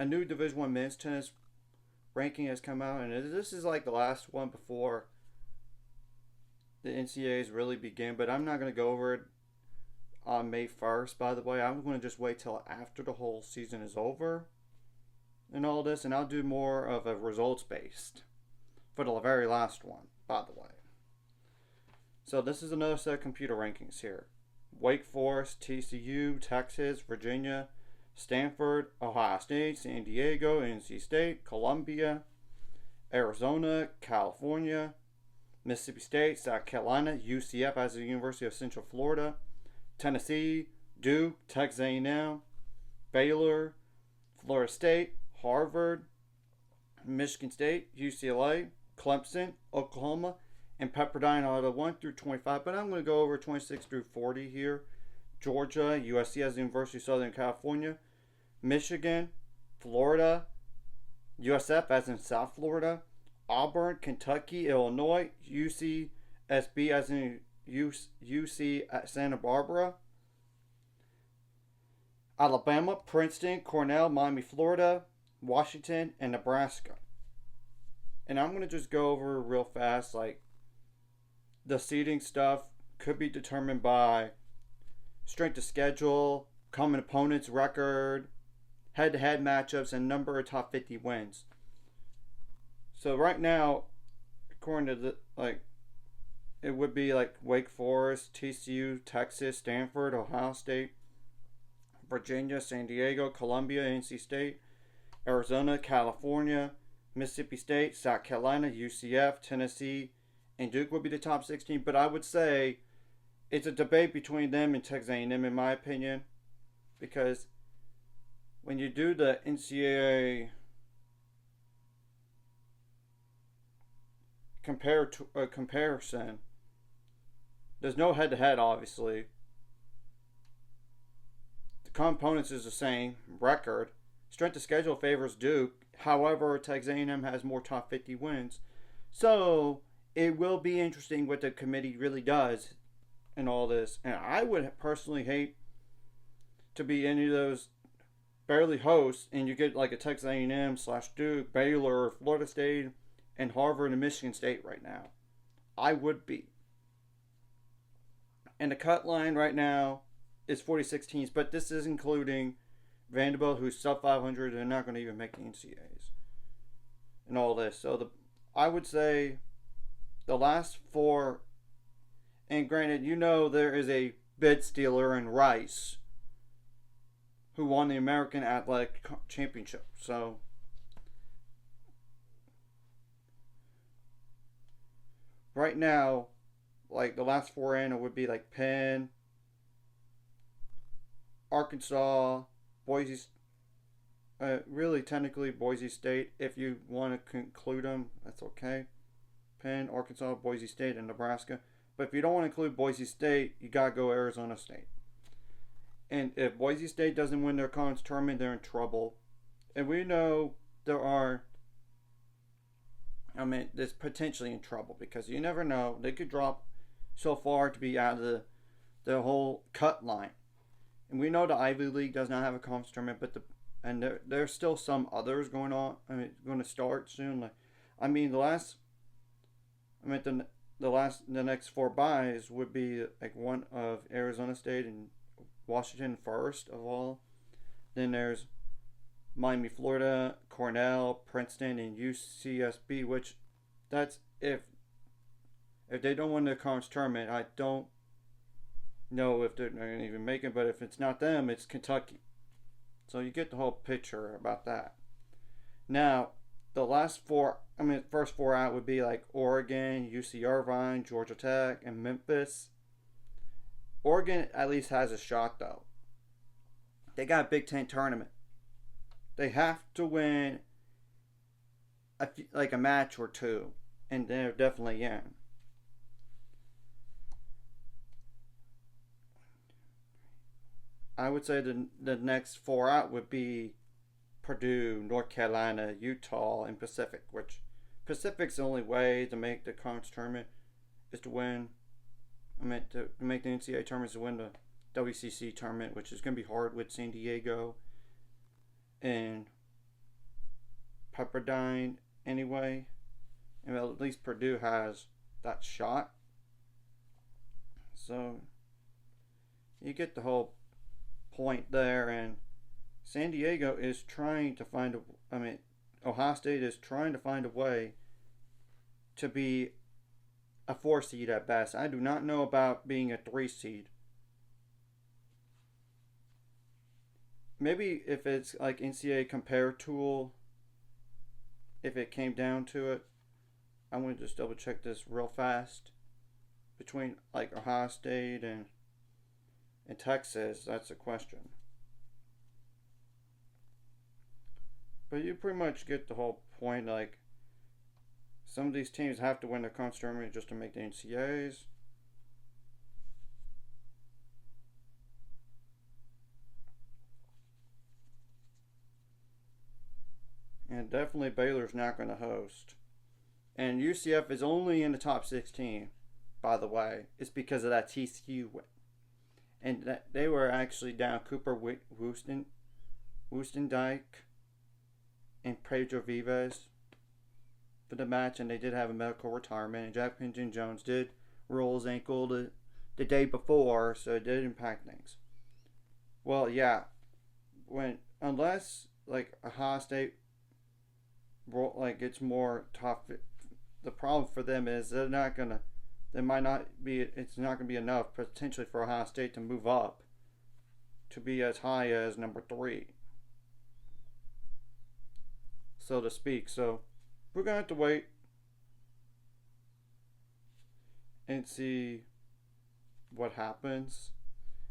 a new Division One men's tennis ranking has come out, and this is like the last one before the NCAAs really begin. But I'm not going to go over it on May 1st. By the way, I'm going to just wait till after the whole season is over and all this, and I'll do more of a results based for the very last one. By the way, so this is another set of computer rankings here. Wake Forest, TCU, Texas, Virginia, Stanford, Ohio State, San Diego, NC State, Columbia, Arizona, California, Mississippi State, South Carolina, UCF as the University of Central Florida, Tennessee, Duke, Texas A&M, Baylor, Florida State, Harvard, Michigan State, UCLA, Clemson, Oklahoma, and Pepperdine out of 1 through 25. But I'm going to go over 26 through 40 here. Georgia, USC as the University of Southern California, Michigan, Florida, USF as in South Florida, Auburn, Kentucky, Illinois, UCSB as in UC at Santa Barbara, Alabama, Princeton, Cornell, Miami, Florida, Washington, and Nebraska. And I'm going to just go over real fast, like the seeding stuff could be determined by strength of schedule, common opponents record, head-to-head matchups, and number of top 50 wins. So right now, according to it would be like Wake Forest, TCU, Texas, Stanford, Ohio State, Virginia, San Diego, Columbia, NC State, Arizona, California, Mississippi State, South Carolina, UCF, Tennessee, and Duke would be the top 16. But I would say it's a debate between them and Texas A&M in my opinion, because when you do the NCAA comparison, there's no head-to-head obviously. The components is the same record. Strength of schedule favors Duke. However, Texas A&M has more top 50 wins. So it will be interesting what the committee really does in all this. And I would personally hate to be any of those barely hosts and you get like a Texas A&M / Duke, Baylor, Florida State, and Harvard and Michigan State right now. I would be. And the cut line right now is 46 teams, but this is including Vanderbilt, who's sub 500, and not going to even make the NCAAs. And all this. So I would say the last four, and granted, there is a bid stealer in Rice who won the American Athletic Championship. So right now, like the last four in, it would be like Penn, Arkansas, Boise, really technically Boise State. If you want to conclude them, that's okay. Penn, Arkansas, Boise State, and Nebraska. But if you don't want to include Boise State, you got to go Arizona State. And if Boise State doesn't win their conference tournament, they're in trouble. And we know it's potentially in trouble because you never know. They could drop so far to be out of the whole cut line. And we know the Ivy League does not have a conference tournament, but there's still some others going on. Going to start soon. The next four byes would be like one of Arizona State and Washington first of all. Then there's Miami, Florida, Cornell, Princeton, and UCSB, which that's if they don't win the conference tournament, I don't know if they're going to even make it, but if it's not them, it's Kentucky. So you get the whole picture about that. Now, the first four out would be like Oregon, UC Irvine, Georgia Tech, and Memphis. Oregon at least has a shot though. They got a Big Ten tournament. They have to win a match or two, and they're definitely in. I would say the next four out would be Purdue, North Carolina, Utah, and Pacific, which Pacific's the only way to make the conference tournament is to win. To make the NCAA tournament is to win the WCC tournament, which is going to be hard with San Diego and Pepperdine anyway. And at least Purdue has that shot. So you get the whole point there. And San Diego is trying to find Ohio State is trying to find a way to be a 4 seed at best. I do not know about being a 3 seed. Maybe if it's like NCAA compare tool, if it came down to it, I'm going to just double check this real fast. Between like Ohio State and Texas, that's a question. But you pretty much get the whole point. Like, some of these teams have to win their conference tournament just to make the NCAAs. And definitely Baylor's not going to host. And UCF is only in the top 16, by the way. It's because of that TCU win. And they were actually down Cooper Woostendijk and Pedro Vives for the match, and they did have a medical retirement. And Jack Pigeon Jones did roll his ankle the day before, so it did impact things. Well, yeah, unless like Ohio State gets more top, the problem for them is it's not gonna be enough potentially for Ohio State to move up to be as high as number 3, so to speak. So we're gonna have to wait and see what happens.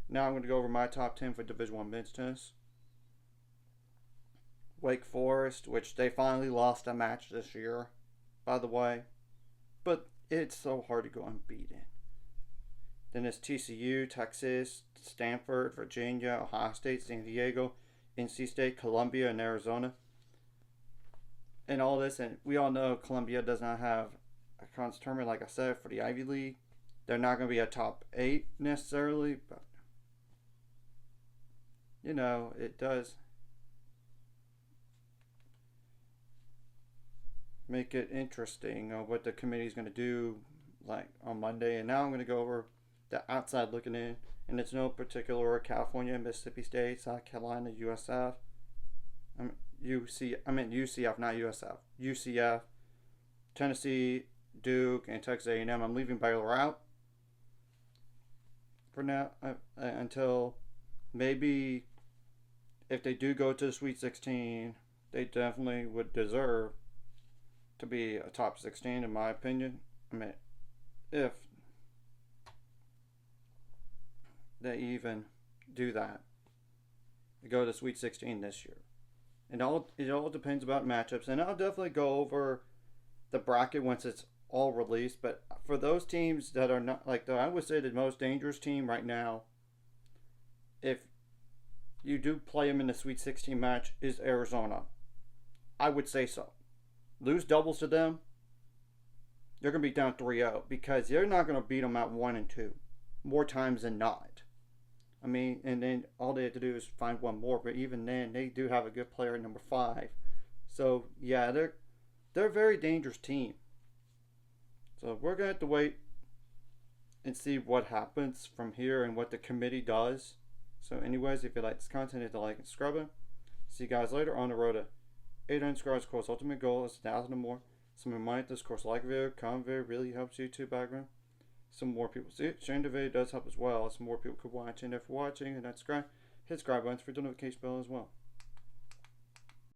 Now I'm going to go over my top 10 for Division I men's tennis. Wake Forest, which they finally lost a match this year, by the way. But it's so hard to go unbeaten. Then it's TCU, Texas, Stanford, Virginia, Ohio State, San Diego, NC State, Columbia, and Arizona. And all this, and we all know Columbia does not have a conference tournament, like I said, for the Ivy League. They're not going to be a top 8 necessarily, but you know, it does make it interesting what the committee is going to do like on Monday. And now I'm going to go over the outside looking in, and it's no particular order: California, Mississippi State, South Carolina, USF. UCF, not USF. UCF, Tennessee, Duke, and Texas A&M. I'm leaving Baylor out for now until maybe if they do go to the Sweet 16, they definitely would deserve to be a top 16 in my opinion. If they even do that, they go to the Sweet 16 this year. And it all depends about matchups, and I'll definitely go over the bracket once it's all released. But for those teams that are not I would say the most dangerous team right now, if you do play them in the Sweet 16 match, is Arizona. I would say so. Lose doubles to them, you're going to be down 3-0 because you're not going to beat them at 1 and 2 more times than not. And then all they have to do is find one more. But even then, they do have a good player at number 5. So yeah, they're a very dangerous team. So we're gonna have to wait and see what happens from here and what the committee does. So anyways, if you like this content, hit the like and subscribe button. See you guys later on the road to 800 subscribers. Of course, ultimate goal is 1,000 or more. Some remind this course, like video, comment video really helps YouTube background. Some more people see it. Sharing the video does help as well. Some more people could watch. And if you're watching and not subscribed, hit subscribe button for the notification bell as well.